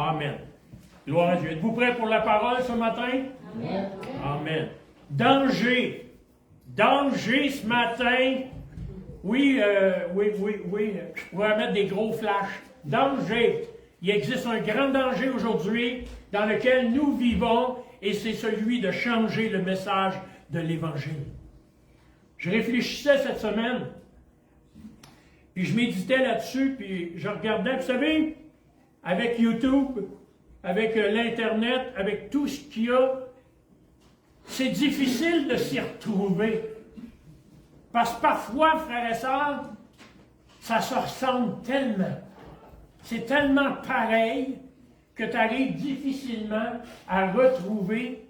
Amen. Gloire à Dieu. Êtes-vous prêts pour la parole ce matin? Amen. Amen. Danger. Danger ce matin. Oui. On va mettre des gros flashs. Danger. Il existe un grand danger aujourd'hui dans lequel nous vivons et c'est celui de changer le message de l'Évangile. Je réfléchissais cette semaine, puis je méditais là-dessus, puis je regardais, vous savez, avec YouTube, avec l'Internet, avec tout ce qu'il y a, c'est difficile de s'y retrouver. Parce que parfois, frères et sœurs, ça se ressemble tellement. C'est tellement pareil que tu arrives difficilement à retrouver,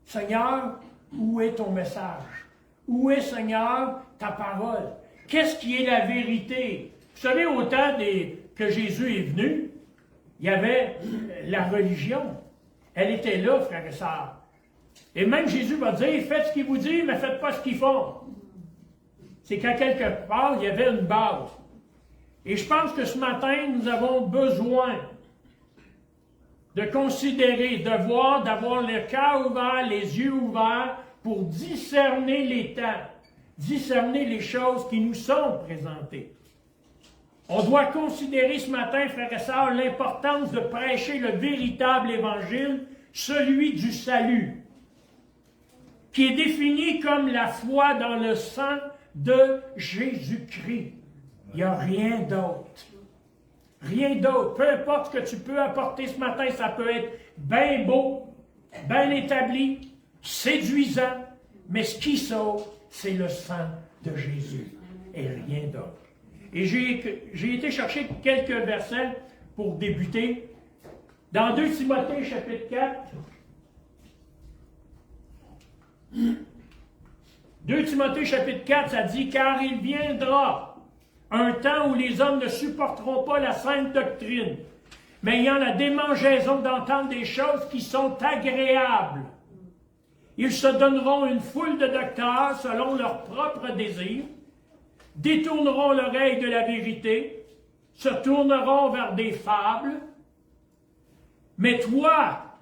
Seigneur, où est ton message? Où est, Seigneur, ta parole? Qu'est-ce qui est la vérité? Vous savez, au temps que Jésus est venu, il y avait la religion. Elle était là, frères et sœurs. Et même Jésus va dire, faites ce qu'il vous dit, mais faites pas ce qu'ils font. C'est qu'à quelque part, il y avait une base. Et je pense que ce matin, nous avons besoin de considérer, de voir, d'avoir le cœur ouvert, les yeux ouverts, pour discerner les temps, discerner les choses qui nous sont présentées. On doit considérer ce matin, frères et sœurs, l'importance de prêcher le véritable évangile, celui du salut, qui est défini comme la foi dans le sang de Jésus-Christ. Il n'y a rien d'autre. Rien d'autre. Peu importe ce que tu peux apporter ce matin, ça peut être bien beau, bien établi, séduisant, mais ce qui sauve, c'est le sang de Jésus et rien d'autre. Et j'ai été chercher quelques versets pour débuter. Dans 2 Timothée, chapitre 4, 2 Timothée, chapitre 4, ça dit « Car il viendra un temps où les hommes ne supporteront pas la sainte doctrine, mais ayant la démangeaison d'entendre des choses qui sont agréables. Ils se donneront une foule de docteurs selon leurs propres désirs, détourneront l'oreille de la vérité, se tourneront vers des fables. Mais toi,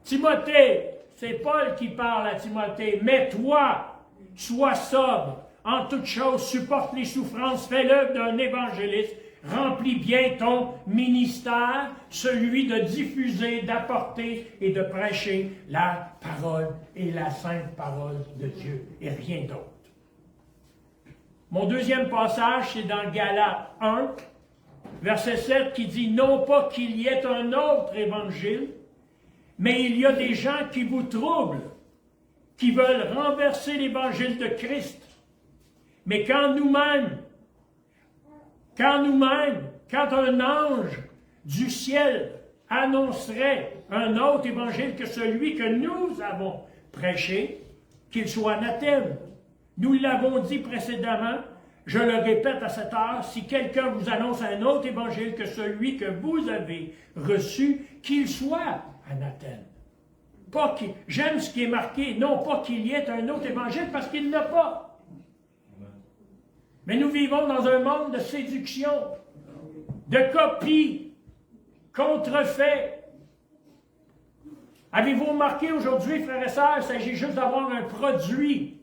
Timothée, c'est Paul qui parle à Timothée, mais toi, sois sobre, en toutes choses, supporte les souffrances, fais l'œuvre d'un évangéliste, remplis bien ton ministère, celui de diffuser, d'apporter et de prêcher la parole et la sainte parole de Dieu, et rien d'autre. Mon deuxième passage, c'est dans Galates 1, verset 7, qui dit « Non pas qu'il y ait un autre évangile, mais il y a des gens qui vous troublent, qui veulent renverser l'évangile de Christ. Mais quand un ange du ciel annoncerait un autre évangile que celui que nous avons prêché, qu'il soit anathème. Nous l'avons dit précédemment, je le répète à cette heure, si quelqu'un vous annonce un autre évangile que celui que vous avez reçu, qu'il soit anathème. J'aime ce qui est marqué, non pas qu'il y ait un autre évangile, parce qu'il n'a pas. Mais nous vivons dans un monde de séduction, de copies, contrefaits. Avez-vous remarqué aujourd'hui, frères et sœurs, il s'agit juste d'avoir un produit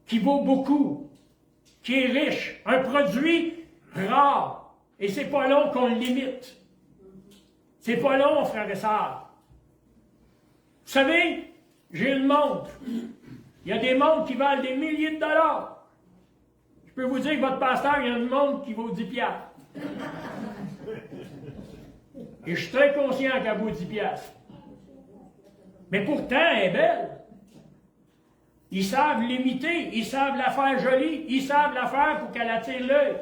qui vaut beaucoup, qui est riche, un produit rare. Et c'est pas long qu'on l'imite. C'est pas long, frères et sœurs. Vous savez, j'ai une montre. Il y a des montres qui valent des milliers de dollars. Je peux vous dire que votre pasteur, il y a une montre qui vaut 10 piastres. Et je suis très conscient qu'elle vaut 10 piastres. Mais pourtant, elle est belle. Ils savent l'imiter, ils savent la faire jolie, ils savent la faire pour qu'elle attire l'œil.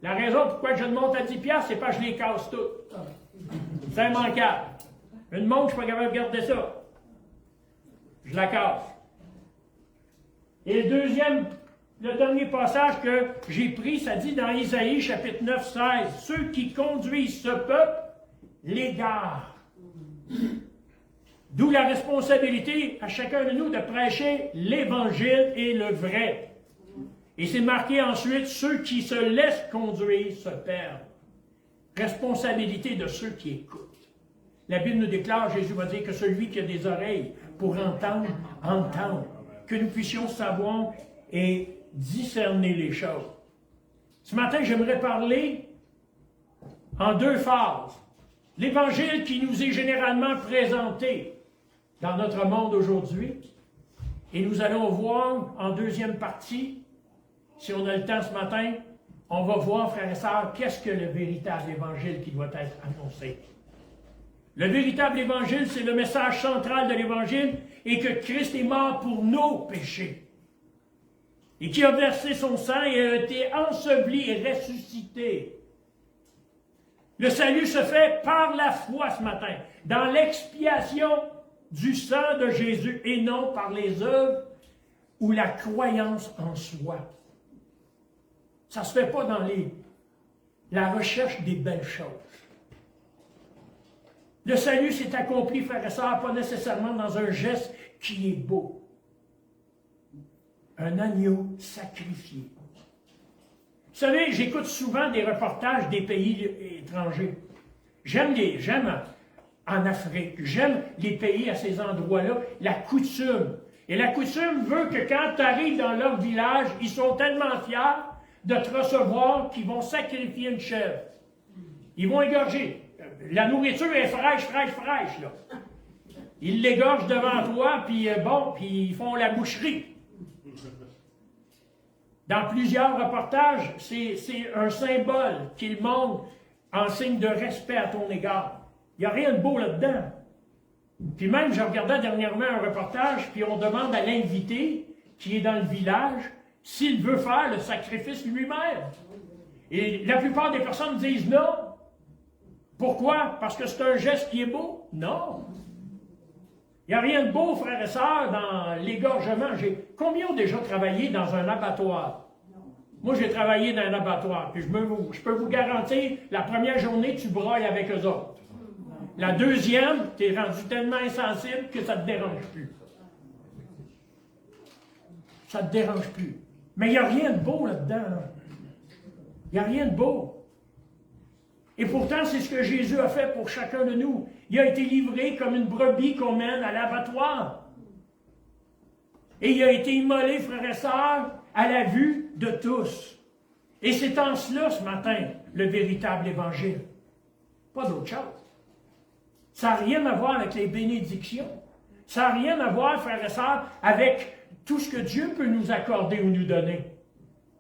La raison pourquoi je une montre à 10 piastres, c'est parce que je les casse toutes. C'est immanquable. Une montre, je ne suis pas capable de garder ça. Je la casse. Et le dernier passage que j'ai pris, ça dit dans Isaïe, chapitre 9, 16, « Ceux qui conduisent ce peuple l'égarent. » D'où la responsabilité à chacun de nous de prêcher l'Évangile et le vrai. Et c'est marqué ensuite, « Ceux qui se laissent conduire se perdent. » responsabilité de ceux qui écoutent. La Bible nous déclare, Jésus va dire que celui qui a des oreilles pour entendre, entende. Que nous puissions savoir et discerner les choses. Ce matin, j'aimerais parler en deux phases. L'Évangile qui nous est généralement présenté dans notre monde aujourd'hui. Et nous allons voir en deuxième partie, si on a le temps ce matin, on va voir, frères et sœurs, qu'est-ce que le véritable Évangile qui doit être annoncé. Le véritable Évangile, c'est le message central de l'Évangile et que Christ est mort pour nos péchés. Et qui a versé son sang et a été enseveli et ressuscité. Le salut se fait par la foi ce matin, dans l'expiation du sang de Jésus et non par les œuvres ou la croyance en soi. Ça ne se fait pas dans la recherche des belles choses. Le salut s'est accompli, frères et sœurs, pas nécessairement dans un geste qui est beau. Un agneau sacrifié. Vous savez, j'écoute souvent des reportages des pays étrangers. J'aime en Afrique, j'aime les pays à ces endroits-là, la coutume. Et la coutume veut que quand tu arrives dans leur village, ils sont tellement fiers de te recevoir qu'ils vont sacrifier une chèvre. Ils vont égorger. La nourriture est fraîche, là. Ils l'égorgent devant toi, puis ils font la boucherie. Dans plusieurs reportages, c'est un symbole qu'ils montrent en signe de respect à ton égard. Il n'y a rien de beau là-dedans. Puis même, je regardais dernièrement un reportage, puis on demande à l'invité, qui est dans le village, s'il veut faire le sacrifice lui-même. Et la plupart des personnes disent non. Pourquoi? Parce que c'est un geste qui est beau? Non. Il n'y a rien de beau, frères et sœurs, dans l'égorgement. Combien ont déjà travaillé dans un abattoir? Moi, j'ai travaillé dans un abattoir. Puis je peux vous garantir, la première journée, tu brailles avec eux autres. La deuxième, tu es rendu tellement insensible que ça ne te dérange plus. Ça ne te dérange plus. Mais il n'y a rien de beau là-dedans. Là. Il n'y a rien de beau. Et pourtant, c'est ce que Jésus a fait pour chacun de nous. Il a été livré comme une brebis qu'on mène à l'abattoir. Et il a été immolé, frères et sœurs, à la vue de tous. Et c'est en cela, ce matin, le véritable Évangile. Pas d'autre chose. Ça n'a rien à voir avec les bénédictions. Ça n'a rien à voir, frères et sœurs, avec tout ce que Dieu peut nous accorder ou nous donner.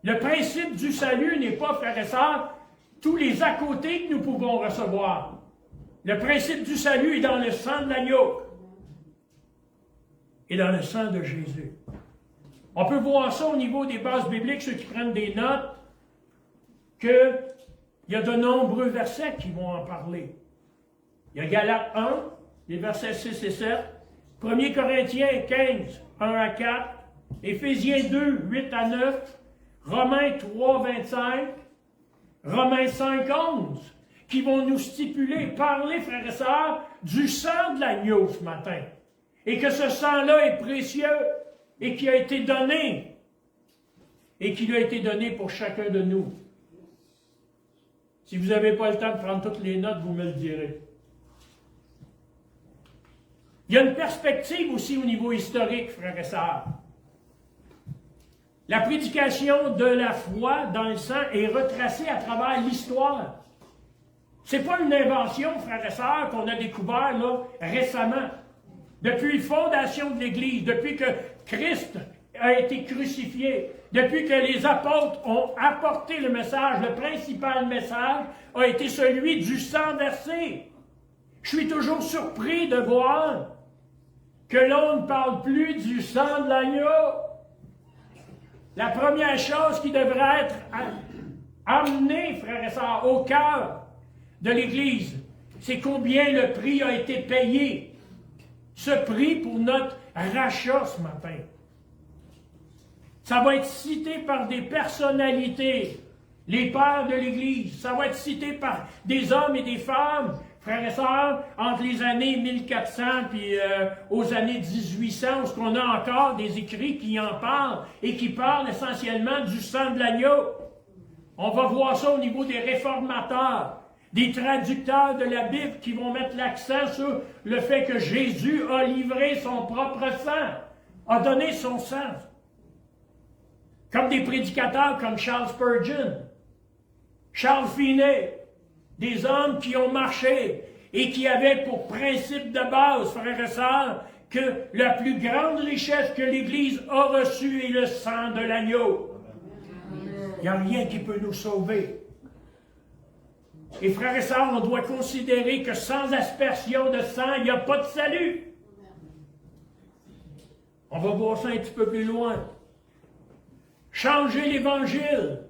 Le principe du salut n'est pas, frères et sœurs, tous les à côté que nous pouvons recevoir. Le principe du salut est dans le sang de l'agneau et dans le sang de Jésus. On peut voir ça au niveau des bases bibliques, ceux qui prennent des notes, qu'il y a de nombreux versets qui vont en parler. Il y a Galates 1, les versets 6 et 7, 1 Corinthiens 15, 1 à 4, Éphésiens 2, 8 à 9, Romains 3, 25, Romains 5, 11, qui vont nous stipuler, parler, frères et sœurs, du sang de l'agneau ce matin. Et que ce sang-là est précieux et qui a été donné. Et qui lui a été donné pour chacun de nous. Si vous n'avez pas le temps de prendre toutes les notes, vous me le direz. Il y a une perspective aussi au niveau historique, frères et sœurs. La prédication de la foi dans le sang est retracée à travers l'histoire. Ce n'est pas une invention, frères et sœurs, qu'on a découvert là, récemment. Depuis la fondation de l'Église, depuis que Christ a été crucifié, depuis que les apôtres ont apporté le message, le principal message a été celui du sang versé. Je suis toujours surpris de voir que l'on ne parle plus du sang de l'agneau. La première chose qui devrait être amenée, frères et sœurs, au cœur de l'Église, c'est combien le prix a été payé. Ce prix pour notre rachat ce matin. Ça va être cité par des personnalités, les pères de l'Église. Ça va être cité par des hommes et des femmes, frères et sœurs, entre les années 1400 puis aux années 1800, où on a encore des écrits qui en parlent et qui parlent essentiellement du sang de l'agneau. On va voir ça au niveau des réformateurs. des traducteurs de la Bible qui vont mettre l'accent sur le fait que Jésus a livré son propre sang, a donné son sang. Comme des prédicateurs comme Charles Spurgeon, Charles Finney, des hommes qui ont marché et qui avaient pour principe de base, frères et sœurs, que la plus grande richesse que l'Église a reçue est le sang de l'agneau. Il n'y a rien qui peut nous sauver. Et frères et sœurs, on doit considérer que sans aspersion de sang, il n'y a pas de salut. On va voir ça un petit peu plus loin. Changer l'Évangile.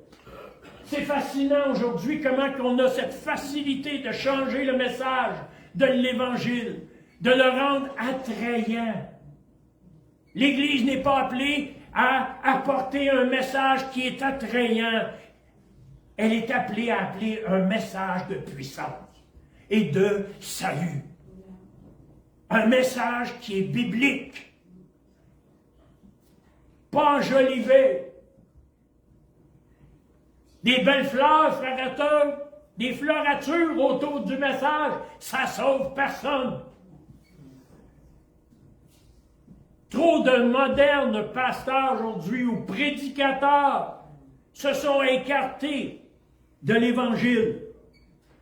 C'est fascinant aujourd'hui comment on a cette facilité de changer le message de l'Évangile, de le rendre attrayant. L'Église n'est pas appelée à apporter un message qui est attrayant. Elle est appelée à appeler un message de puissance et de salut. Un message qui est biblique. Pas enjolivé. Des belles fleurs, frères et sœurs, des fleuratures autour du message, ça sauve personne. Trop de modernes pasteurs aujourd'hui ou prédicateurs se sont écartés de l'Évangile.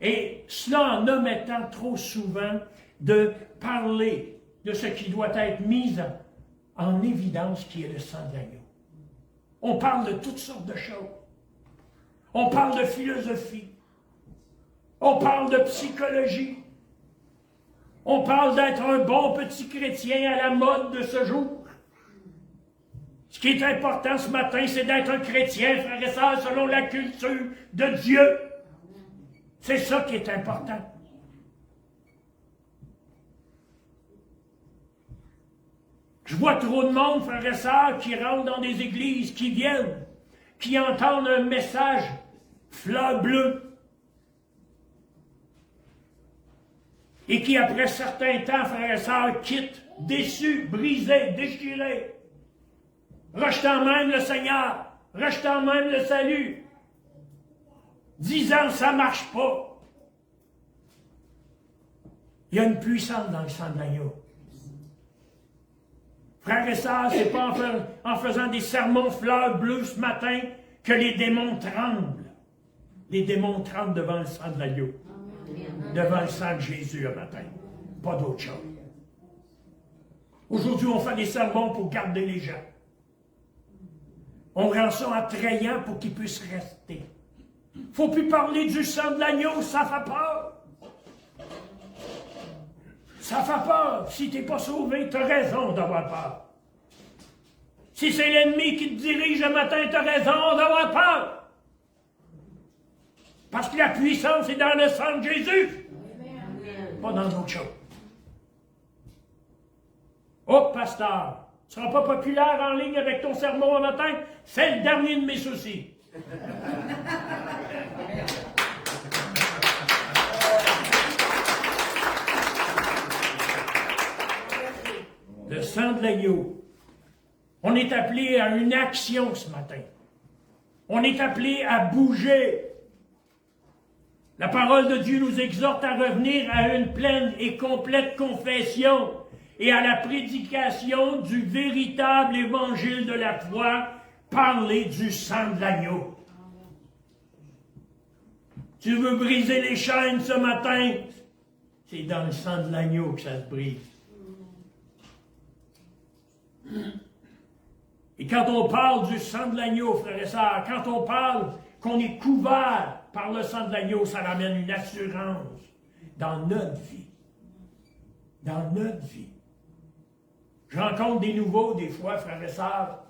Et cela en omettant trop souvent de parler de ce qui doit être mis en évidence, qui est le sang de l'agneau. On parle de toutes sortes de choses. On parle de philosophie. On parle de psychologie. On parle d'être un bon petit chrétien à la mode de ce jour. Ce qui est important ce matin, c'est d'être un chrétien, frères et sœurs, selon la culture de Dieu. C'est ça qui est important. Je vois trop de monde, frères et sœurs, qui rentrent dans des églises, qui viennent, qui entendent un message fleur bleue, et qui, après certain temps, frères et sœurs, quittent, déçus, brisés, déchirés, rejetant même le Seigneur, rejetant même le salut, disant « ça ne marche pas ». Il y a une puissance dans le sang de l'agneau. Frères et sœurs, ce n'est pas en faisant des sermons fleurs bleues ce matin que les démons tremblent. Les démons tremblent devant le sang de l'agneau. Devant le sang de Jésus un matin. Pas d'autre chose. Aujourd'hui, on fait des sermons pour garder les gens. On rend ça attrayant pour qu'ils puissent rester. Il ne faut plus parler du sang de l'agneau, ça fait peur. Ça fait peur. Si tu n'es pas sauvé, tu as raison d'avoir peur. Si c'est l'ennemi qui te dirige le matin, tu as raison d'avoir peur. Parce que la puissance est dans le sang de Jésus. Pas dans d'autres choses. Oh, pasteur, tu ne seras pas populaire en ligne avec ton sermon un matin? C'est le dernier de mes soucis. Le sang de l'agneau. On est appelé à une action ce matin. On est appelé à bouger. La parole de Dieu nous exhorte à revenir à une pleine et complète confession et à la prédication du véritable évangile de la foi, parler du sang de l'agneau. Tu veux briser les chaînes ce matin? C'est dans le sang de l'agneau que ça se brise. Et quand on parle du sang de l'agneau, frères et sœurs, quand on parle qu'on est couvert par le sang de l'agneau, ça ramène une assurance dans notre vie. Dans notre vie. Je rencontre des nouveaux, des fois, frères et sœurs,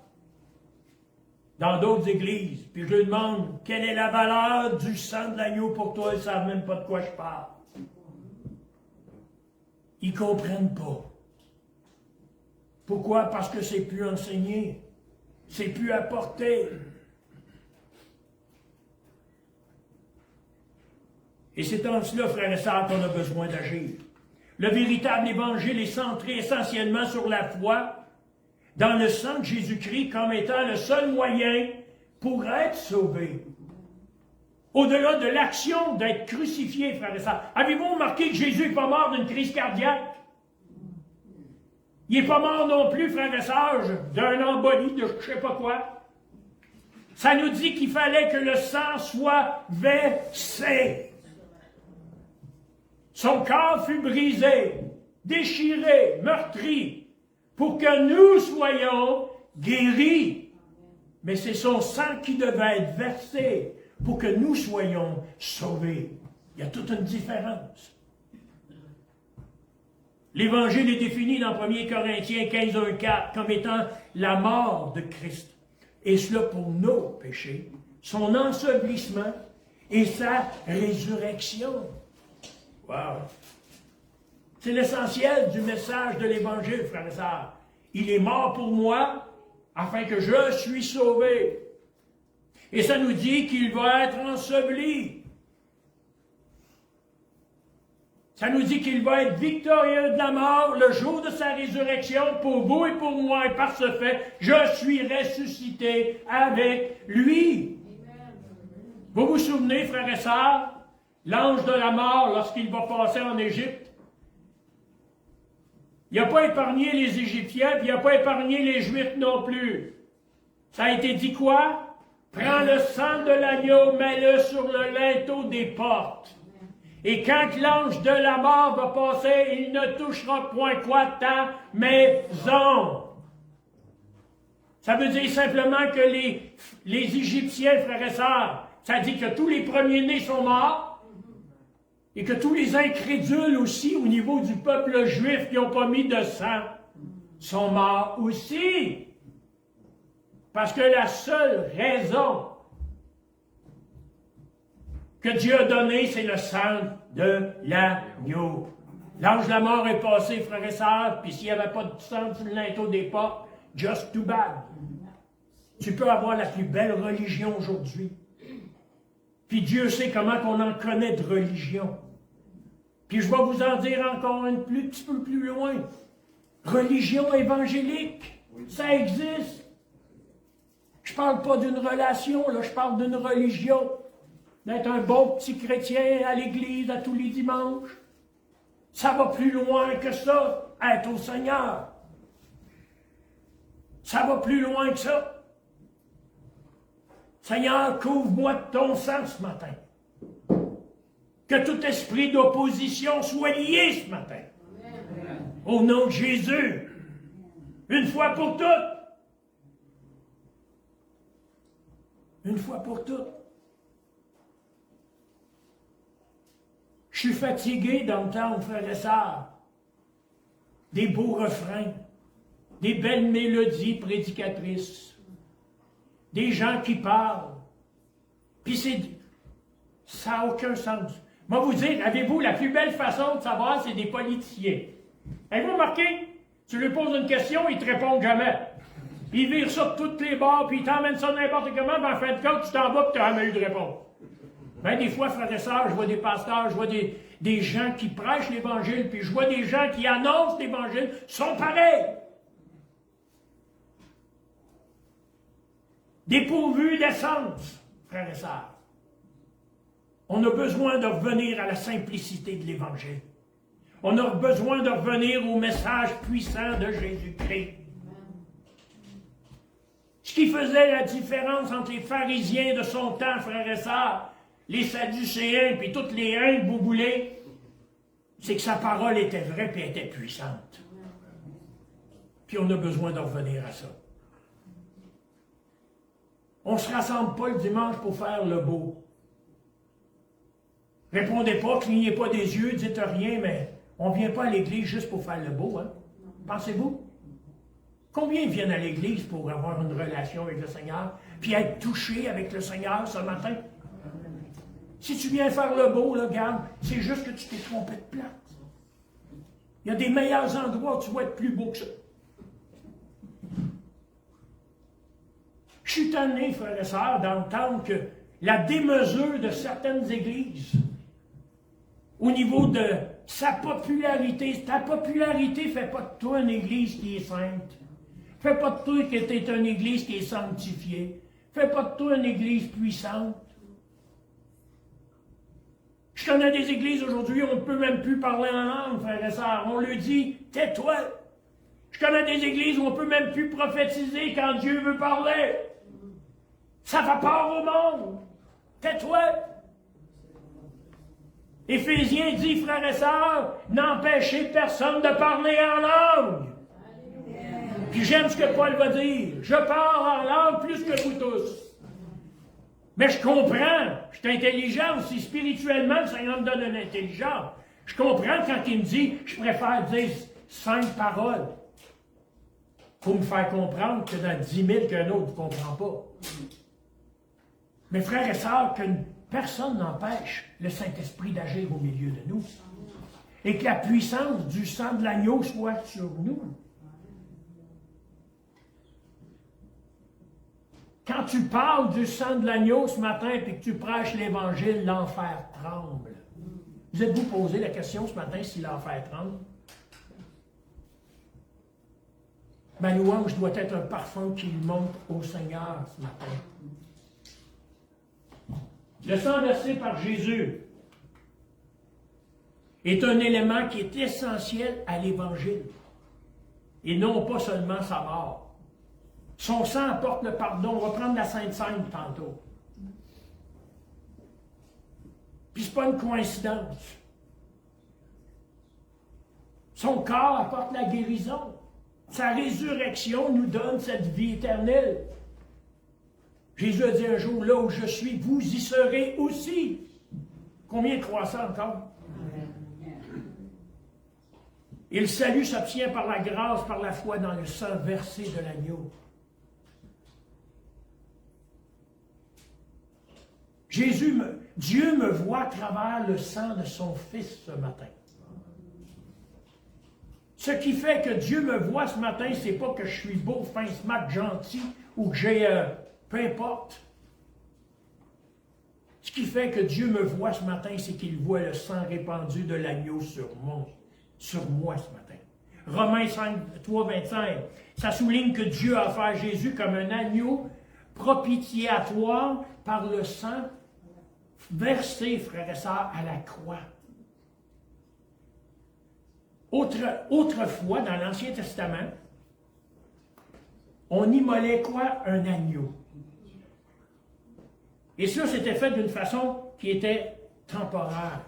dans d'autres églises, puis je leur demande, quelle est la valeur du sang de l'agneau pour toi? Ils ne savent même pas de quoi je parle. Ils ne comprennent pas. Pourquoi? Parce que c'est plus enseigné. C'est plus apporté. Et c'est en cela, frères et sœurs, qu'on a besoin d'agir. Le véritable évangile est centré essentiellement sur la foi dans le sang de Jésus-Christ comme étant le seul moyen pour être sauvé. Au-delà de l'action d'être crucifié, frères et sœurs. Avez-vous remarqué que Jésus n'est pas mort d'une crise cardiaque? Il n'est pas mort non plus, frères et sœurs, d'un embolie de je ne sais pas quoi. Ça nous dit qu'il fallait que le sang soit versé. Son corps fut brisé, déchiré, meurtri, pour que nous soyons guéris. Mais c'est son sang qui devait être versé pour que nous soyons sauvés. Il y a toute une différence. L'Évangile est défini dans 1 Corinthiens 15, 1, 4 comme étant la mort de Christ. Et cela pour nos péchés, son ensevelissement et sa résurrection. Wow! C'est l'essentiel du message de l'Évangile, frères et sœurs. Il est mort pour moi, afin que je suis sauvé. Et ça nous dit qu'il va être enseveli. Ça nous dit qu'il va être victorieux de la mort le jour de sa résurrection pour vous et pour moi. Et par ce fait, je suis ressuscité avec lui. Vous vous souvenez, frères et sœurs, l'ange de la mort, lorsqu'il va passer en Égypte, il n'a pas épargné les Égyptiens, puis il n'a pas épargné les Juifs non plus. Ça a été dit quoi? Prends le sang de l'agneau, mets-le sur le linteau des portes. Et quand l'ange de la mort va passer, il ne touchera point quoi ta maison. Ça veut dire simplement que les Égyptiens, frères et sœurs, ça dit que tous les premiers-nés sont morts, et que tous les incrédules aussi, au niveau du peuple juif qui n'ont pas mis de sang, sont morts aussi. Parce que la seule raison que Dieu a donnée, c'est le sang de l'agneau. L'ange de la mort est passé, frères et sœurs, puis s'il n'y avait pas de sang sur le linteau des portes, just too bad. Tu peux avoir la plus belle religion aujourd'hui. Puis Dieu sait comment qu'on en connaît de religion. Puis je vais vous en dire encore un petit peu plus loin. Religion évangélique, ça existe. Je ne parle pas d'une relation, là, je parle d'une religion. D'être un bon petit chrétien à l'église à tous les dimanches. Ça va plus loin que ça, être au Seigneur. Ça va plus loin que ça. Seigneur, couvre-moi de ton sang ce matin. Que tout esprit d'opposition soit lié ce matin. Amen. Au nom de Jésus. Une fois pour toutes. Une fois pour toutes. Je suis fatigué d'entendre, frères et sœurs, des beaux refrains, des belles mélodies prédicatrices, des gens qui parlent. Puis ça n'a aucun sens. Moi, vous dire, avez-vous la plus belle façon de savoir, c'est des politiciens. Avez-vous remarqué? Tu lui poses une question, ils ne te répondent jamais. Ils virent ça de toutes les bords, puis ils t'emmènent ça n'importe comment, puis en fin de compte, tu t'en vas, puis tu n'as jamais eu de réponse. Ben, des fois, frères et sœurs, je vois des pasteurs, je vois des gens qui prêchent l'Évangile, puis je vois des gens qui annoncent l'Évangile, sont pareils. Dépourvus d'essence, frères et sœurs. On a besoin de revenir à la simplicité de l'Évangile. On a besoin de revenir au message puissant de Jésus-Christ. Ce qui faisait la différence entre les pharisiens de son temps, frères et sœurs, les Sadducéens, puis toutes les uns que vous voulez, c'est que sa parole était vraie et était puissante. Puis on a besoin de revenir à ça. On ne se rassemble pas le dimanche pour faire le beau. Répondez pas, clignez pas des yeux, dites rien, mais on ne vient pas à l'église juste pour faire le beau, hein? Pensez-vous? Combien viennent à l'église pour avoir une relation avec le Seigneur, puis être touchés avec le Seigneur ce matin? Si tu viens faire le beau, là, regarde, c'est juste que tu t'es trompé de place. Il y a des meilleurs endroits où tu vas être plus beau que ça. Je suis tanné, frères et sœurs, d'entendre que la démesure de certaines églises, au niveau de sa popularité, ta popularité ne fait pas de toi une église qui est sainte. Fais pas de toi que tu es une église qui est sanctifiée. Fais pas de toi une église puissante. Je connais des églises aujourd'hui, on ne peut même plus parler en langue, frères et sœurs. On lui dit, tais-toi. Je connais des églises où on ne peut même plus prophétiser quand Dieu veut parler. Ça va pas au monde. Tais-toi. Éphésiens dit, frères et sœurs, n'empêchez personne de parler en langue. Puis j'aime ce que Paul va dire. Je parle en langue plus que vous tous. Mais je comprends. Je suis intelligent aussi. Spirituellement, le Seigneur me donne une intelligence. Je comprends quand il me dit, je préfère dire 5 paroles pour me faire comprendre que dans 10 000 qu'un autre ne comprend pas. Mes frères et sœurs, que personne n'empêche le Saint-Esprit d'agir au milieu de nous. Et que la puissance du sang de l'agneau soit sur nous. Quand tu parles du sang de l'agneau ce matin et que tu prêches l'Évangile, l'enfer tremble. Vous êtes-vous posé la question ce matin si l'enfer tremble? Ma louange doit être un parfum qui monte au Seigneur ce matin. Le sang versé par Jésus est un élément qui est essentiel à l'Évangile. Et non pas seulement sa mort. Son sang apporte le pardon. On va prendre la Sainte Seine tantôt. Puis ce n'est pas une coïncidence. Son corps apporte la guérison. Sa résurrection nous donne cette vie éternelle. Jésus a dit un jour, là où je suis, vous y serez aussi. Combien croient ça encore? Et le salut s'obtient par la grâce, par la foi dans le sang versé de l'agneau. Dieu me voit à travers le sang de son Fils ce matin. Ce qui fait que Dieu me voit ce matin, c'est pas que je suis beau, fin, smart, gentil, ou que j'ai... peu importe. Ce qui fait que Dieu me voit ce matin, c'est qu'il voit le sang répandu de l'agneau sur moi ce matin. Romains 3, 25. Ça souligne que Dieu a offert Jésus comme un agneau propitiatoire par le sang versé, frères et sœurs, à la croix. Autrefois, dans l'Ancien Testament, on immolait quoi? Un agneau. Et ça, c'était fait d'une façon qui était temporaire.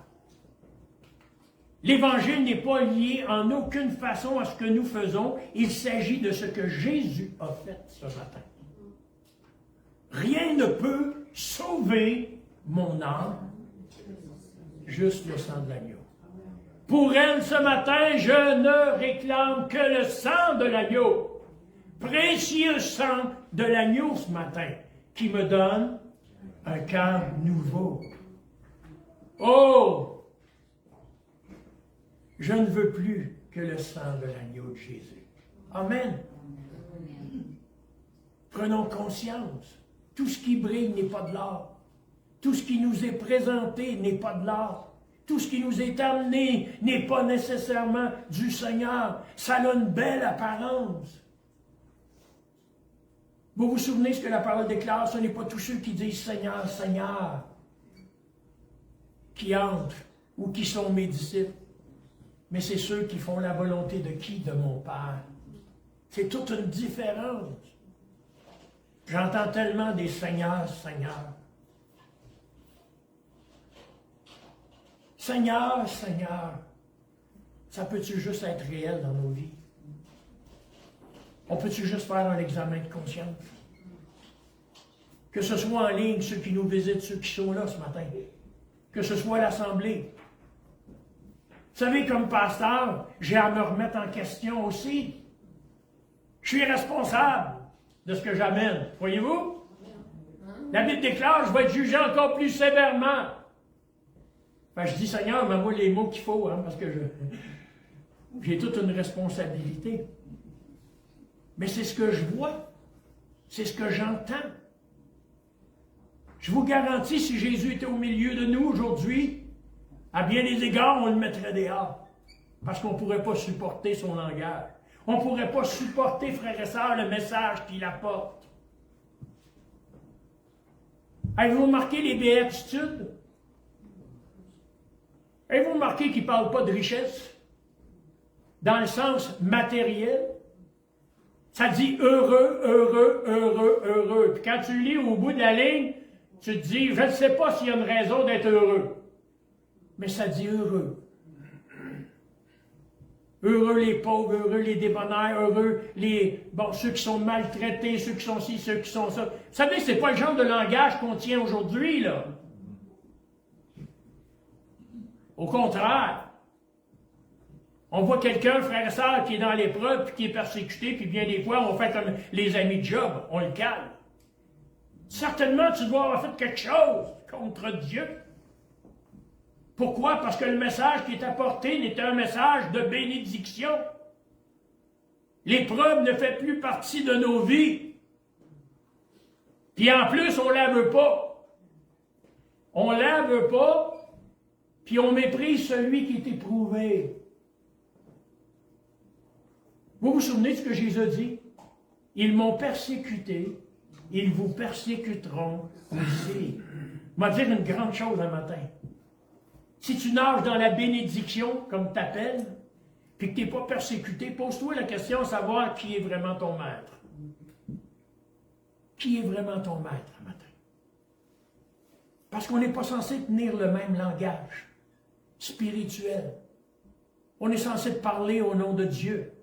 L'Évangile n'est pas lié en aucune façon à ce que nous faisons. Il s'agit de ce que Jésus a fait ce matin. Rien ne peut sauver mon âme, juste le sang de l'agneau. Pour elle, ce matin, je ne réclame que le sang de l'agneau. Précieux sang de l'agneau ce matin, qui me donne un cœur nouveau. Oh! Je ne veux plus que le sang de l'agneau de Jésus. Amen. Prenons conscience. Tout ce qui brille n'est pas de l'or. Tout ce qui nous est présenté n'est pas de l'or. Tout ce qui nous est amené n'est pas nécessairement du Seigneur. Ça a une belle apparence. Vous vous souvenez ce que la parole déclare? Ce n'est pas tous ceux qui disent Seigneur, Seigneur, qui entrent ou qui sont mes disciples. Mais c'est ceux qui font la volonté de qui? De mon Père. C'est toute une différence. J'entends tellement des Seigneurs, Seigneur. Seigneur, Seigneur. Ça peut-tu juste être réel dans nos vies? On peut-tu juste faire un examen de conscience? Que ce soit en ligne, ceux qui nous visitent, ceux qui sont là ce matin. Que ce soit l'Assemblée. Vous savez, comme pasteur, j'ai à me remettre en question aussi. Je suis responsable de ce que j'amène. Voyez-vous? La Bible déclare, je vais être jugé encore plus sévèrement. Enfin, je dis, Seigneur, mets-moi les mots qu'il faut, parce que j'ai toute une responsabilité. Mais c'est ce que je vois. C'est ce que j'entends. Je vous garantis, si Jésus était au milieu de nous aujourd'hui, à bien des égards, on le mettrait dehors. Parce qu'on ne pourrait pas supporter son langage. On ne pourrait pas supporter, frères et sœurs, le message qu'il apporte. Avez-vous remarqué les béatitudes? Avez-vous remarqué qu'il ne parle pas de richesse? Dans le sens matériel. Ça dit heureux, heureux, heureux, heureux. Puis quand tu lis au bout de la ligne, tu te dis, je ne sais pas s'il y a une raison d'être heureux. Mais ça dit heureux. Heureux les pauvres, heureux les débonnaires, heureux ceux qui sont maltraités, ceux qui sont ci, ceux qui sont ça. Vous savez, c'est pas le genre de langage qu'on tient aujourd'hui, là. Au contraire. On voit quelqu'un, frère et sœur, qui est dans l'épreuve, puis qui est persécuté, puis bien des fois, on fait comme les amis de Job, on le calme. Certainement, tu dois avoir fait quelque chose contre Dieu. Pourquoi? Parce que le message qui est apporté n'est un message de bénédiction. L'épreuve ne fait plus partie de nos vies. Puis en plus, on ne la veut pas. On ne la veut pas, puis on méprise celui qui est éprouvé. Vous vous souvenez de ce que Jésus dit? Ils m'ont persécuté, ils vous persécuteront aussi. Je vais dire une grande chose un matin. Si tu nages dans la bénédiction, comme tu appelles, puis que tu n'es pas persécuté, pose-toi la question de savoir qui est vraiment ton maître. Qui est vraiment ton maître un matin? Parce qu'on n'est pas censé tenir le même langage spirituel. On est censé parler au nom de Dieu.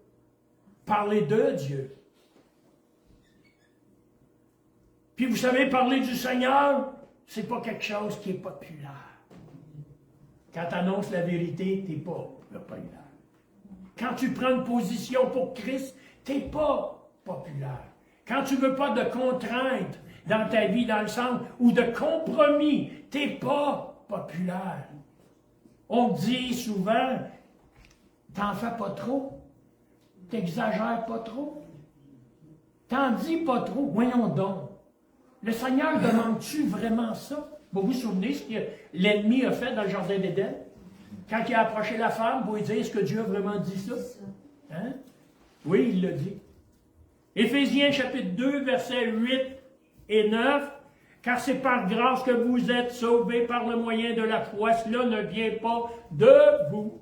Parler de Dieu. Puis vous savez, parler du Seigneur, c'est pas quelque chose qui est populaire. Quand tu annonces la vérité, tu n'es pas populaire. Quand tu prends une position pour Christ, tu n'es pas populaire. Quand tu ne veux pas de contraintes dans ta vie, dans le sens, ou de compromis, tu n'es pas populaire. On dit souvent, t'en fais pas trop, t'exagères pas trop, t'en dis pas trop, voyons donc. Le Seigneur demande-tu vraiment ça? Vous vous souvenez ce que l'ennemi a fait dans le Jardin d'Éden? Quand il a approché la femme pour lui dire, est-ce que Dieu a vraiment dit ça? Hein? Oui, il l'a dit. Éphésiens chapitre 2, versets 8 et 9. Car c'est par grâce que vous êtes sauvés par le moyen de la foi. Cela ne vient pas de vous.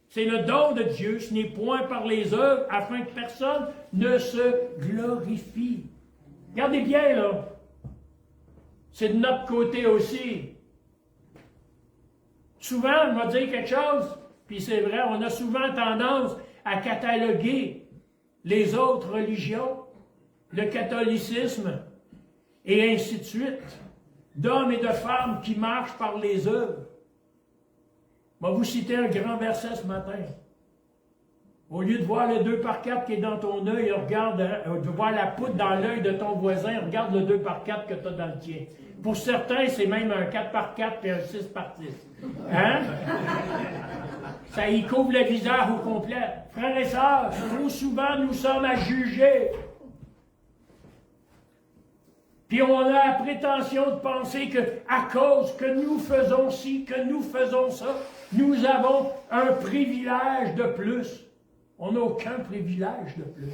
C'est le don de Dieu. Ce n'est point par les œuvres, afin que personne ne se glorifie. Regardez bien, là. C'est de notre côté aussi. Souvent, on va dire quelque chose, puis c'est vrai, on a souvent tendance à cataloguer les autres religions, le catholicisme, et ainsi de suite, d'hommes et de femmes qui marchent par les œuvres. Je vais vous citer un grand verset ce matin. Au lieu de voir le 2x4 qui est dans ton œil, regarde, de voir la poudre dans l'œil de ton voisin, regarde le 2x4 que tu as dans le tien. Pour certains, c'est même un 4x4 et un 6x6. Hein? Ça y couvre le visage au complet. Frères et sœurs, trop souvent, nous sommes à juger. Puis on a la prétention de penser qu'à cause que nous faisons ci, que nous faisons ça, nous avons un privilège de plus. On n'a aucun privilège de plus.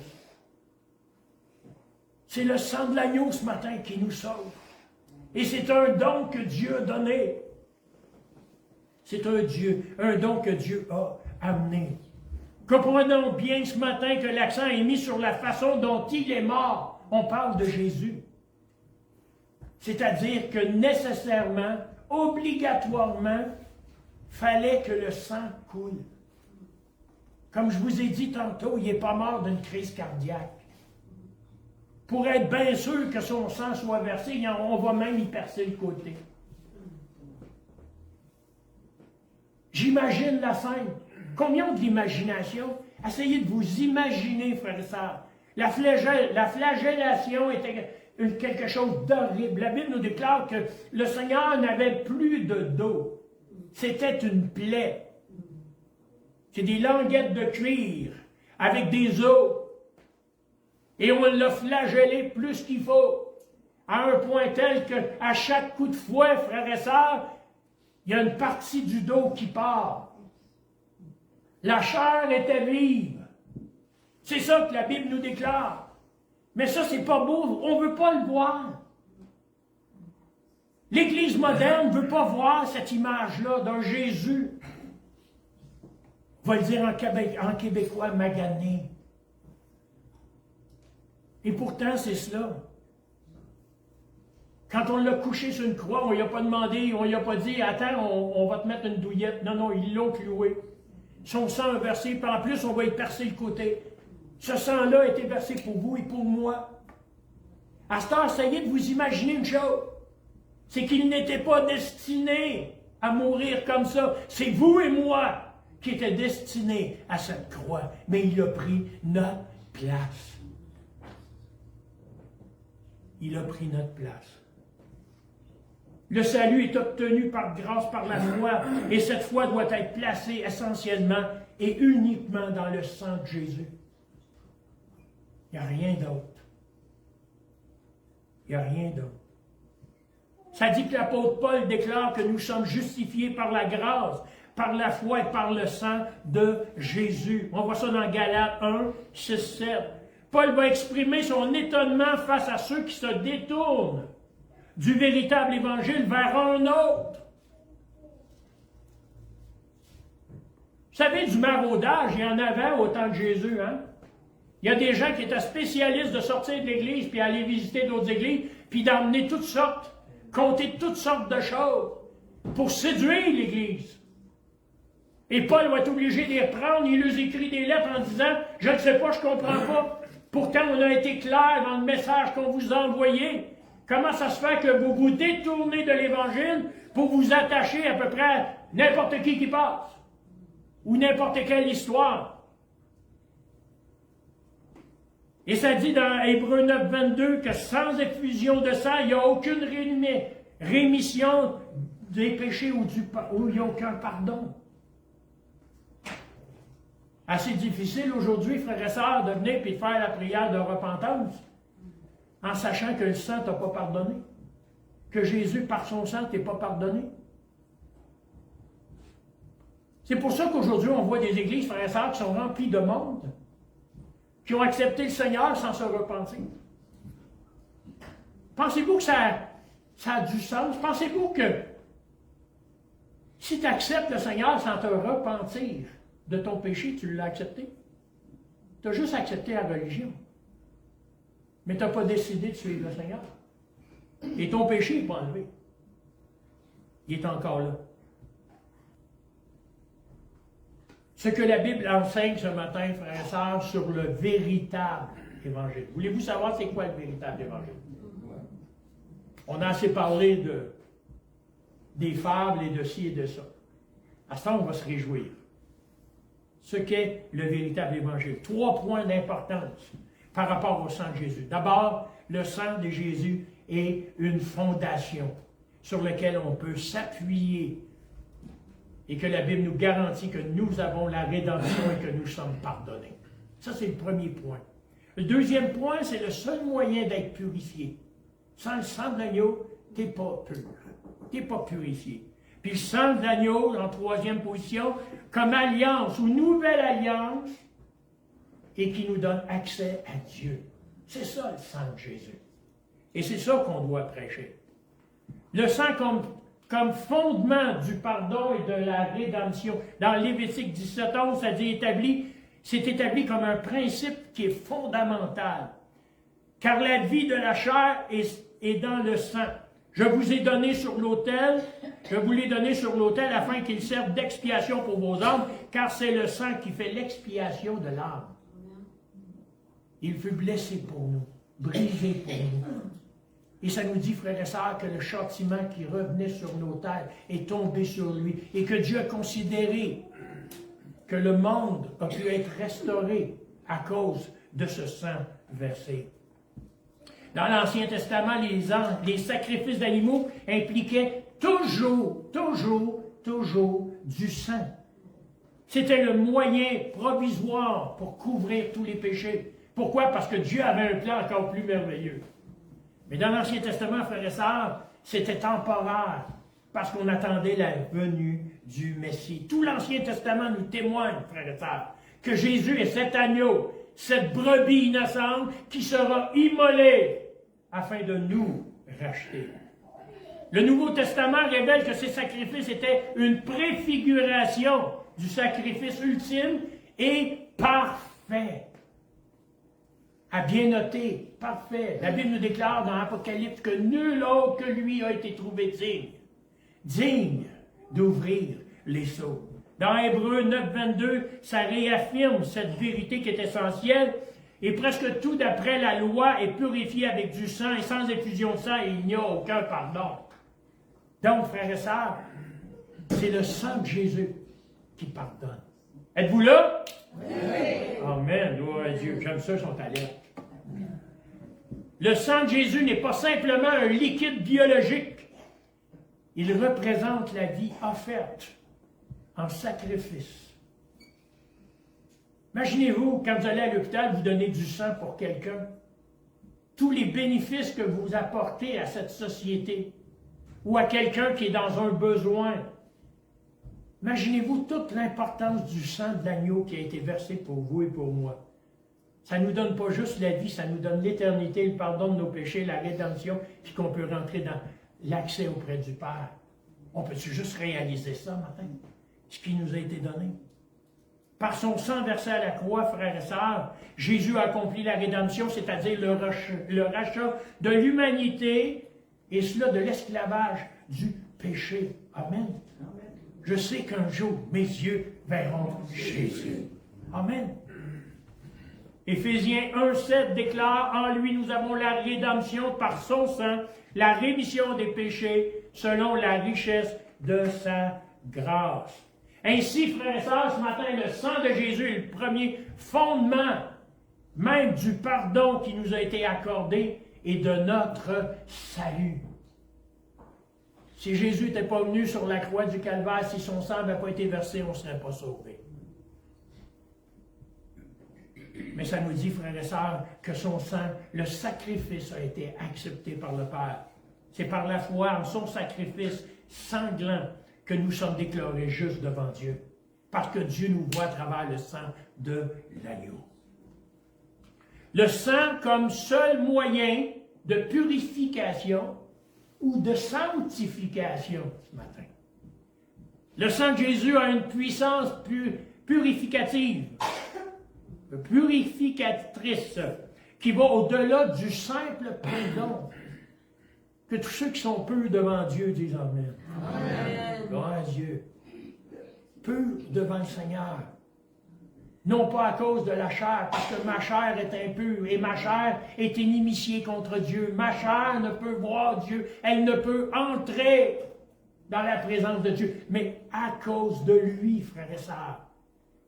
C'est le sang de l'agneau ce matin qui nous sauve. Et c'est un don que Dieu a donné. C'est un don que Dieu a amené. Comprenons bien ce matin que l'accent est mis sur la façon dont il est mort. On parle de Jésus. C'est-à-dire que nécessairement, obligatoirement, fallait que le sang coule. Comme je vous ai dit tantôt, il n'est pas mort d'une crise cardiaque. Pour être bien sûr que son sang soit versé, on va même y percer le côté. J'imagine la scène. Combien de l'imagination? Essayez de vous imaginer, frères et sœurs. La flagellation était quelque chose d'horrible. La Bible nous déclare que le Seigneur n'avait plus de dos. C'était une plaie. C'est des languettes de cuir avec des os. Et on l'a flagellé plus qu'il faut. À un point tel qu'à chaque coup de fouet, frères et sœurs, il y a une partie du dos qui part. La chair était vive. C'est ça que la Bible nous déclare. Mais ça, c'est pas beau. On ne veut pas le voir. L'Église moderne ne veut pas voir cette image-là d'un Jésus va le dire en québécois, magané. Et pourtant, c'est cela. Quand on l'a couché sur une croix, on ne lui a pas demandé, on ne lui a pas dit, attends, on va te mettre une douillette. Non, non, ils l'ont cloué. Son sang a versé, puis en plus, on va y percer le côté. Ce sang-là a été versé pour vous et pour moi. À ce temps, essayez de vous imaginer une chose. C'est qu'il n'était pas destiné à mourir comme ça. C'est vous et moi qui étaient destinés à cette croix. Mais il a pris notre place. Il a pris notre place. Le salut est obtenu par grâce, par la foi, et cette foi doit être placée essentiellement et uniquement dans le sang de Jésus. Il n'y a rien d'autre. Il n'y a rien d'autre. Ça dit que l'apôtre Paul déclare que nous sommes justifiés par la grâce, par la foi et par le sang de Jésus. On voit ça dans Galates 1, 6, 7. Paul va exprimer son étonnement face à ceux qui se détournent du véritable évangile vers un autre. Vous savez, du maraudage, il y en avait au temps de Jésus, hein? Il y a des gens qui étaient spécialistes de sortir de l'Église, puis aller visiter d'autres églises, puis d'emmener toutes sortes, compter toutes sortes de choses, pour séduire l'Église. Et Paul va être obligé de les prendre, il leur écrit des lettres en disant « Je ne sais pas, je ne comprends pas, pourtant on a été clair dans le message qu'on vous a envoyé. Comment ça se fait que vous vous détournez de l'Évangile pour vous attacher à peu près à n'importe qui passe, ou n'importe quelle histoire? » Et ça dit dans Hébreux 9, 22 que sans effusion de sang, il n'y a aucune rémission des péchés ou il n'y a aucun pardon. Assez difficile aujourd'hui, frères et sœurs, de venir et de faire la prière de repentance en sachant que le sang ne t'a pas pardonné, que Jésus, par son sang, ne t'a pas pardonné. C'est pour ça qu'aujourd'hui, on voit des églises, frères et sœurs, qui sont remplies de monde, qui ont accepté le Seigneur sans se repentir. Pensez-vous que ça a du sens? Pensez-vous que si tu acceptes le Seigneur sans te repentir de ton péché, tu l'as accepté? Tu as juste accepté la religion. Mais tu n'as pas décidé de suivre le Seigneur. Et ton péché n'est pas enlevé. Il est encore là. Ce que la Bible enseigne ce matin, frères et sœurs, sur le véritable évangile. Voulez-vous savoir c'est quoi le véritable évangile? On a assez parlé des fables et de ci et de ça. À ce temps, on va se réjouir. Ce qu'est le véritable évangile. 3 points d'importance par rapport au sang de Jésus. D'abord, le sang de Jésus est une fondation sur laquelle on peut s'appuyer et que la Bible nous garantit que nous avons la rédemption et que nous sommes pardonnés. Ça, c'est le premier point. Le deuxième point, c'est le seul moyen d'être purifié. Sans le sang de l'agneau, tu n'es pas pur. Tu n'es pas purifié. Puis le sang de l'agneau, en troisième position, comme alliance ou nouvelle alliance, et qui nous donne accès à Dieu. C'est ça le sang de Jésus. Et c'est ça qu'on doit prêcher. Le sang comme fondement du pardon et de la rédemption. Dans Lévitique 17:11, ça dit c'est établi comme un principe qui est fondamental. Car la vie de la chair est dans le sang. Je vous l'ai donné sur l'autel afin qu'il serve d'expiation pour vos âmes, car c'est le sang qui fait l'expiation de l'âme. Il fut blessé pour nous, brisé pour nous. Et ça nous dit, frères et sœurs, que le châtiment qui revenait sur nos têtes est tombé sur lui et que Dieu a considéré que le monde a pu être restauré à cause de ce sang versé. Dans l'Ancien Testament, les sacrifices d'animaux impliquaient toujours du sang. C'était le moyen provisoire pour couvrir tous les péchés. Pourquoi? Parce que Dieu avait un plan encore plus merveilleux. Mais dans l'Ancien Testament, frères et sœurs, c'était temporaire, parce qu'on attendait la venue du Messie. Tout l'Ancien Testament nous témoigne, frères et sœurs, que Jésus est cet agneau, cette brebis innocente qui sera immolée afin de nous racheter. Le Nouveau Testament révèle que ces sacrifices étaient une préfiguration du sacrifice ultime est parfait. À bien noter, parfait. La Bible nous déclare dans l'Apocalypse que nul autre que lui a été trouvé digne d'ouvrir les sceaux. Dans Hébreux 9, 22, ça réaffirme cette vérité qui est essentielle. Et presque tout d'après la loi est purifié avec du sang, et sans effusion de sang, il n'y a aucun pardon. Donc, frères et sœurs, c'est le sang de Jésus qui pardonne. Êtes-vous là? Oui. Amen. Gloire à Dieu. J'aime ça, ils sont alertes. Le sang de Jésus n'est pas simplement un liquide biologique. Il représente la vie offerte en sacrifice. Imaginez-vous, quand vous allez à l'hôpital, vous donnez du sang pour quelqu'un. Tous les bénéfices que vous apportez à cette société ou à quelqu'un qui est dans un besoin. Imaginez-vous toute l'importance du sang de l'agneau qui a été versé pour vous et pour moi. Ça ne nous donne pas juste la vie, ça nous donne l'éternité, le pardon de nos péchés, la rédemption, puis qu'on peut rentrer dans l'accès auprès du Père. On peut-tu juste réaliser ça, matin? Ce qui nous a été donné. Par son sang versé à la croix, frères et sœurs, Jésus a accompli la rédemption, c'est-à-dire le rachat de l'humanité, et cela de l'esclavage du péché. Amen. Je sais qu'un jour, mes yeux verront Jésus. Amen. Éphésiens 1,7 déclare, en lui nous avons la rédemption par son sang, la rémission des péchés, selon la richesse de sa grâce. Ainsi, frères et sœurs, ce matin, le sang de Jésus est le premier fondement même du pardon qui nous a été accordé et de notre salut. Si Jésus n'était pas venu sur la croix du Calvaire, si son sang n'avait pas été versé, on ne serait pas sauvés. Mais ça nous dit, frères et sœurs, que son sang, le sacrifice a été accepté par le Père. C'est par la foi en son sacrifice sanglant que nous sommes déclarés justes devant Dieu. Parce que Dieu nous voit à travers le sang de l'agneau. Le sang comme seul moyen de purification ou de sanctification ce matin. Le sang de Jésus a une puissance purificative, purificatrice, qui va au-delà du simple pardon. Que tous ceux qui sont purs devant Dieu disent Amen. Amen. Gloire à Dieu. Purs devant le Seigneur. Non pas à cause de la chair, parce que ma chair est impure et ma chair est inimitiée contre Dieu. Ma chair ne peut voir Dieu, elle ne peut entrer dans la présence de Dieu. Mais à cause de lui, frères et sœurs,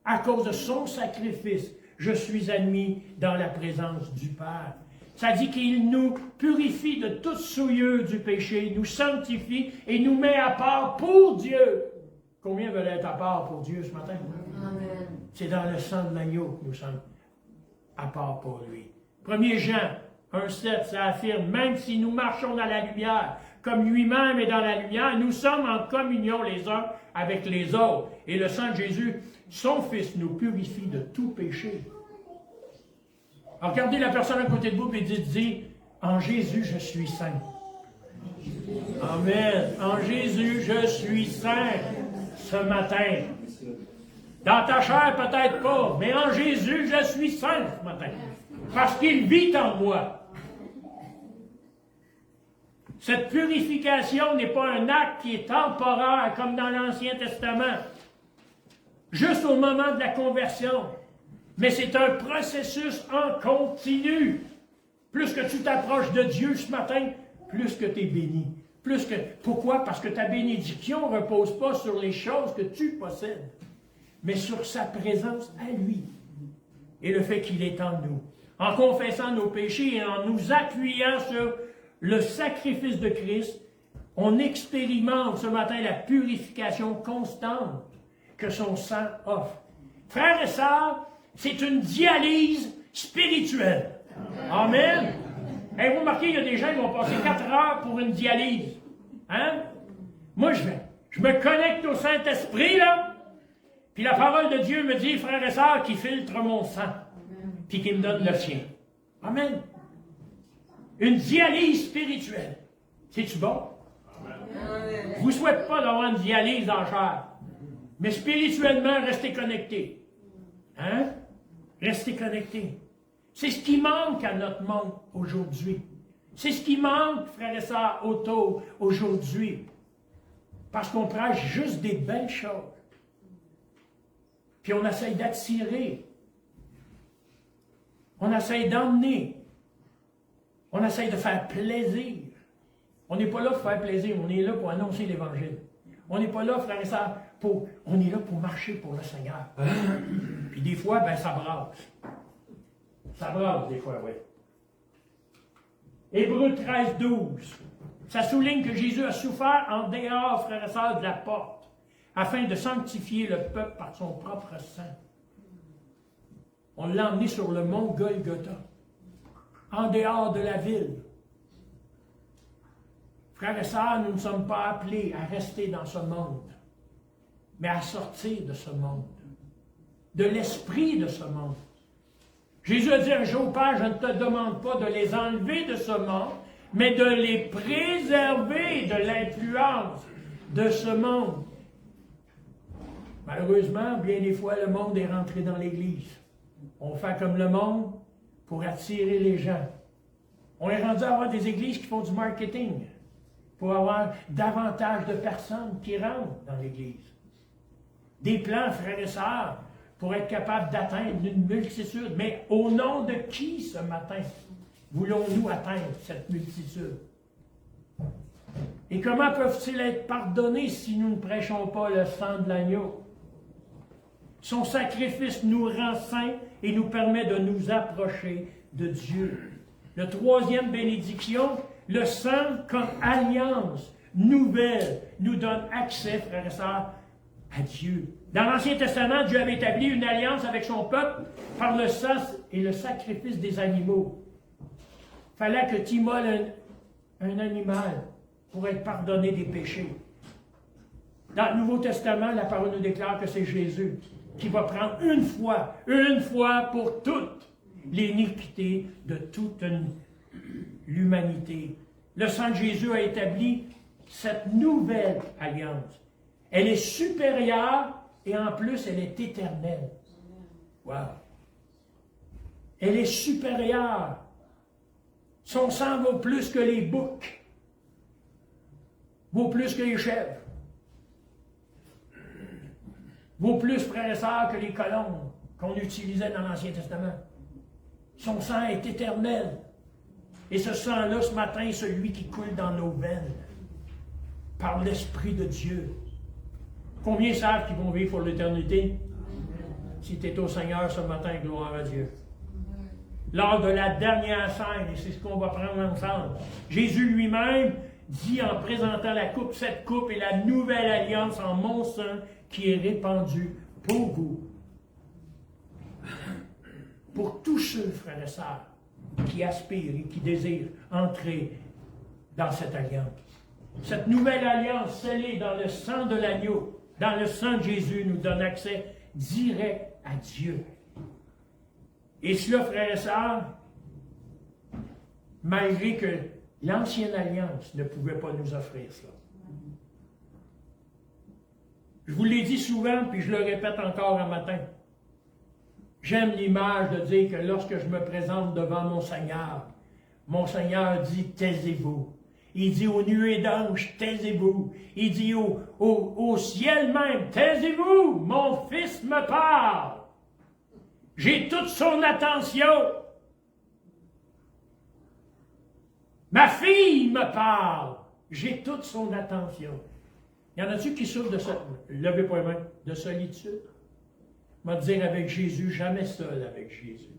à cause de son sacrifice, je suis admis dans la présence du Père. Ça dit qu'il nous purifie de toute souillure du péché, nous sanctifie et nous met à part pour Dieu. Combien veulent être à part pour Dieu ce matin? Amen. C'est dans le sang de l'agneau que nous sommes à part pour lui. 1 Jean 1,7, ça affirme, même si nous marchons dans la lumière, comme lui-même est dans la lumière, nous sommes en communion les uns avec les autres. Et le sang de Jésus, son Fils, nous purifie de tout péché. Alors, regardez la personne à côté de vous et dites, en Jésus, je suis saint. Amen. En Jésus, je suis saint ce matin. Dans ta chair, peut-être pas, mais en Jésus, je suis saint ce matin. Parce qu'il vit en moi. Cette purification n'est pas un acte qui est temporaire, comme dans l'Ancien Testament, juste au moment de la conversion. Mais c'est un processus en continu. Plus que tu t'approches de Dieu ce matin, plus que tu es béni. Pourquoi? Parce que ta bénédiction ne repose pas sur les choses que tu possèdes, mais sur sa présence à lui et le fait qu'il est en nous. En confessant nos péchés et en nous appuyant sur le sacrifice de Christ, on expérimente ce matin la purification constante que son sang offre. Frères et sœurs, c'est une dialyse spirituelle. Amen. Et vous remarquez, il y a des gens qui vont passer 4 heures pour une dialyse. Hein? Moi, je me connecte au Saint-Esprit, là, puis la parole de Dieu me dit, frères et sœurs, qu'il filtre mon sang, puis qu'il me donne le sien. Amen. Une dialyse spirituelle. C'est-tu bon? Amen. Je ne vous souhaite pas d'avoir une dialyse en chair. Mais spirituellement, restez connectés. Hein? Restez connectés. C'est ce qui manque à notre monde aujourd'hui. C'est ce qui manque, frères et sœurs, autour aujourd'hui. Parce qu'on prêche juste des belles choses. Puis on essaye d'attirer. On essaye d'emmener. On essaye de faire plaisir. On n'est pas là pour faire plaisir, on est là pour annoncer l'Évangile. On n'est pas là, frères et sœurs, on est là pour marcher pour le Seigneur. Puis des fois, ben ça brasse. Ça brasse des fois, oui. Hébreux 13, 12. Ça souligne que Jésus a souffert en dehors, frères et sœurs, de la porte, afin de sanctifier le peuple par son propre sang. On l'a emmené sur le mont Golgotha, en dehors de la ville. Frères et sœurs, nous ne sommes pas appelés à rester dans ce monde, mais à sortir de ce monde, de l'esprit de ce monde. Jésus a dit un jour, Père, je ne te demande pas de les enlever de ce monde, mais de les préserver de l'influence de ce monde. Malheureusement, bien des fois, le monde est rentré dans l'Église. On fait comme le monde pour attirer les gens. On est rendu à avoir des églises qui font du marketing pour avoir davantage de personnes qui rentrent dans l'Église. Des plans, frères et sœurs, pour être capable d'atteindre une multitude. Mais au nom de qui ce matin voulons-nous atteindre cette multitude? Et comment peuvent-ils être pardonnés si nous ne prêchons pas le sang de l'agneau? Son sacrifice nous rend saints et nous permet de nous approcher de Dieu. Le troisième bénédiction, le sang comme alliance nouvelle nous donne accès, frères et sœurs, à Dieu. Dans l'Ancien Testament, Dieu avait établi une alliance avec son peuple par le sang et le sacrifice des animaux. Il fallait que tu immoles un animal pour être pardonné des péchés. Dans le Nouveau Testament, la parole nous déclare que c'est Jésus qui va prendre une fois pour toutes, l'iniquité de toute l'humanité. Le sang de Jésus a établi cette nouvelle alliance. Elle est supérieure et en plus, elle est éternelle. Wow! Elle est supérieure. Son sang vaut plus que les boucs, vaut plus que les chèvres, vaut plus, frères et sœurs, que les colombes qu'on utilisait dans l'Ancien Testament. Son sang est éternel. Et ce sang-là, ce matin, est celui qui coule dans nos veines par l'Esprit de Dieu. Combien savent qu'ils vont vivre pour l'éternité? Si tu es au Seigneur ce matin, gloire à Dieu. Lors de la dernière scène, et c'est ce qu'on va prendre ensemble, Jésus lui-même dit en présentant la coupe, cette coupe est la nouvelle alliance en mon sang qui est répandue pour vous. Pour tous ceux, frères et sœurs, qui aspirent et qui désirent entrer dans cette alliance. Cette nouvelle alliance scellée dans le sang de l'agneau, dans le sang de Jésus, nous donne accès direct à Dieu. Et cela, frères et sœurs, malgré que l'ancienne alliance ne pouvait pas nous offrir cela. Je vous l'ai dit souvent, puis je le répète encore un matin. J'aime l'image de dire que lorsque je me présente devant mon Seigneur dit « taisez-vous ». Il dit aux nuées d'anges « taisez-vous ». Il dit au ciel même « taisez-vous, mon fils me parle ». J'ai toute son attention. Ma fille me parle. J'ai toute son attention. Y en a-tu qui souffrent de levez pas les mains, de solitude? Je vais te dire avec Jésus, jamais seul avec Jésus.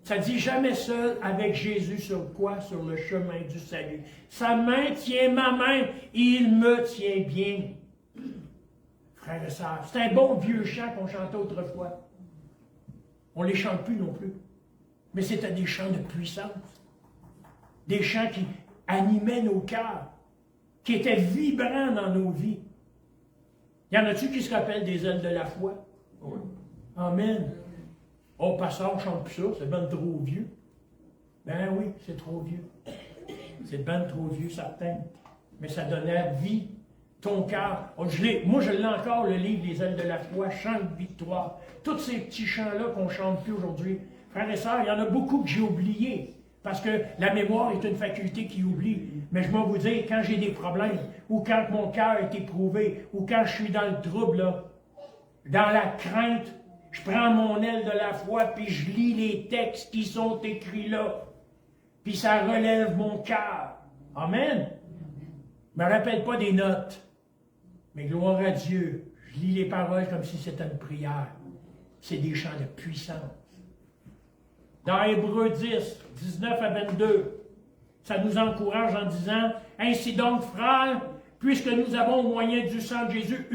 Ça dit jamais seul avec Jésus sur quoi? Sur le chemin du salut. Sa main tient ma main, il me tient bien. Frères et sœurs, c'est un bon vieux chant qu'on chantait autrefois. On ne les chante plus non plus. Mais c'était des chants de puissance. Des chants qui animaient nos cœurs, qui étaient vibrants dans nos vies. Y en a-tu qui se rappellent des ailes de la foi? Oui. Amen. Oh, pasteur, on ne chante plus ça, c'est ben trop vieux. Ben oui, c'est trop vieux. C'est ben trop vieux, certain. Mais ça donnait vie ton cœur. Moi, je l'ai encore, le livre Les ailes de la foi, chant de victoire. Tous ces petits chants-là qu'on ne chante plus aujourd'hui. Frères et sœurs, il y en a beaucoup que j'ai oubliés. Parce que la mémoire est une faculté qui oublie. Mais je vais vous dire, quand j'ai des problèmes, ou quand mon cœur est éprouvé, ou quand je suis dans le trouble, là, dans la crainte, je prends mon aile de la foi, puis je lis les textes qui sont écrits là. Puis ça relève mon cœur. Amen. Je ne me rappelle pas des notes. Mais gloire à Dieu, je lis les paroles comme si c'était une prière. C'est des chants de puissance. Dans Hébreux 10, 19 à 22, ça nous encourage en disant, « Ainsi donc, frères, puisque nous avons au moyen du sang de Jésus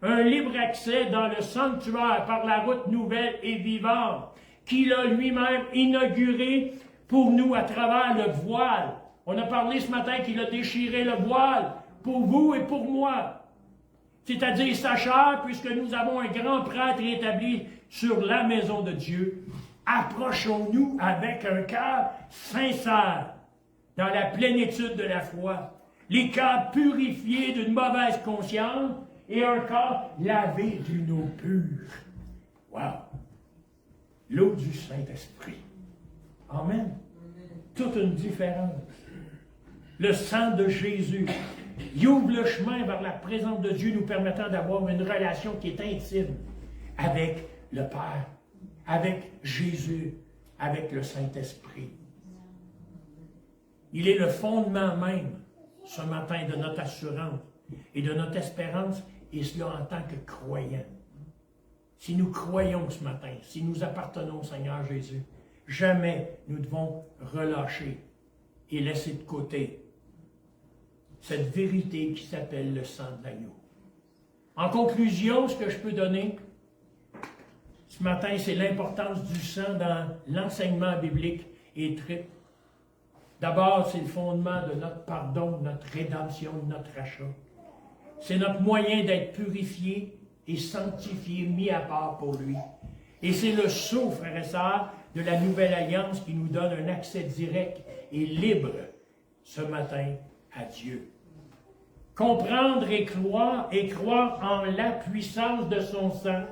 un libre accès dans le sanctuaire par la route nouvelle et vivante, qu'il a lui-même inauguré pour nous à travers le voile. » On a parlé ce matin qu'il a déchiré le voile pour vous et pour moi. C'est-à-dire sa chair, puisque nous avons un grand prêtre établi sur la maison de Dieu. Approchons-nous avec un cœur sincère, dans la plénitude de la foi, les cœurs purifiés d'une mauvaise conscience et un corps lavé d'une eau pure. Wow! L'eau du Saint-Esprit. Amen. Toute une différence. Le sang de Jésus, il ouvre le chemin vers la présence de Dieu, nous permettant d'avoir une relation qui est intime avec le Père, avec Jésus, avec le Saint-Esprit. Il est le fondement même, ce matin, de notre assurance et de notre espérance, et cela en tant que croyants. Si nous croyons ce matin, si nous appartenons au Seigneur Jésus, jamais nous devons relâcher et laisser de côté cette vérité qui s'appelle le sang de l'agneau. En conclusion, ce que je peux donner ce matin, c'est l'importance du sang dans l'enseignement biblique et triple. D'abord, c'est le fondement de notre pardon, de notre rédemption, de notre rachat. C'est notre moyen d'être purifié et sanctifié, mis à part pour lui. Et c'est le sceau, frères et sœurs, de la nouvelle alliance qui nous donne un accès direct et libre ce matin à Dieu. Comprendre et croire en la puissance de son sang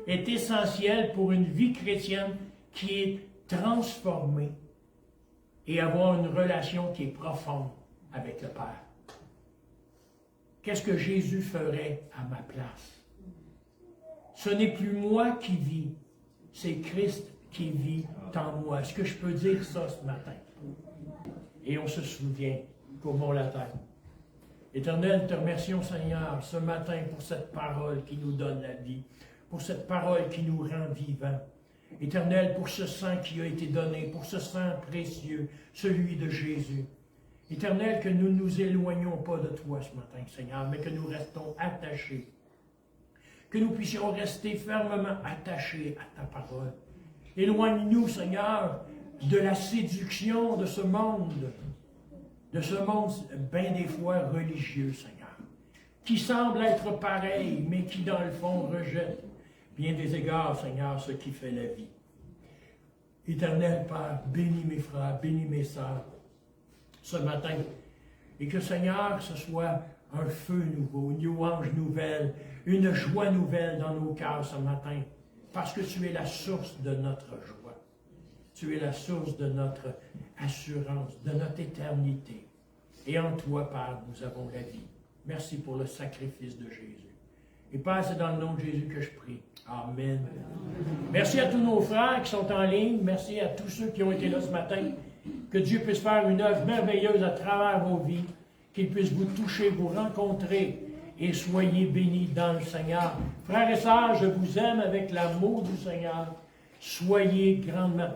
est essentiel pour une vie chrétienne qui est transformée et avoir une relation qui est profonde avec le Père. Qu'est-ce que Jésus ferait à ma place? Ce n'est plus moi qui vis, c'est Christ qui vit en moi. Est-ce que je peux dire ça ce matin? Et on se souvient, courbons la tête. Éternel, te remercions, Seigneur, ce matin pour cette parole qui nous donne la vie, pour cette parole qui nous rend vivants. Éternel, pour ce sang qui a été donné, pour ce sang précieux, celui de Jésus. Éternel, que nous ne nous éloignons pas de toi ce matin, Seigneur, mais que nous restons attachés. Que nous puissions rester fermement attachés à ta parole. Éloigne-nous, Seigneur, de la séduction de ce monde bien des fois religieux, Seigneur, qui semble être pareil, mais qui dans le fond rejette bien des égards, Seigneur, ce qui fait la vie. Éternel Père, bénis mes frères, bénis mes sœurs ce matin, et que, Seigneur, ce soit un feu nouveau, une louange nouvelle, une joie nouvelle dans nos cœurs ce matin, parce que tu es la source de notre joie. Tu es la source de notre assurance, de notre éternité. Et en toi, Père, nous avons la vie. Merci pour le sacrifice de Jésus. Et Père, c'est dans le nom de Jésus que je prie. Amen. Merci à tous nos frères qui sont en ligne. Merci à tous ceux qui ont été là ce matin. Que Dieu puisse faire une œuvre merveilleuse à travers vos vies. Qu'il puisse vous toucher, vous rencontrer. Et soyez bénis dans le Seigneur. Frères et sœurs, je vous aime avec l'amour du Seigneur. Soyez grandement.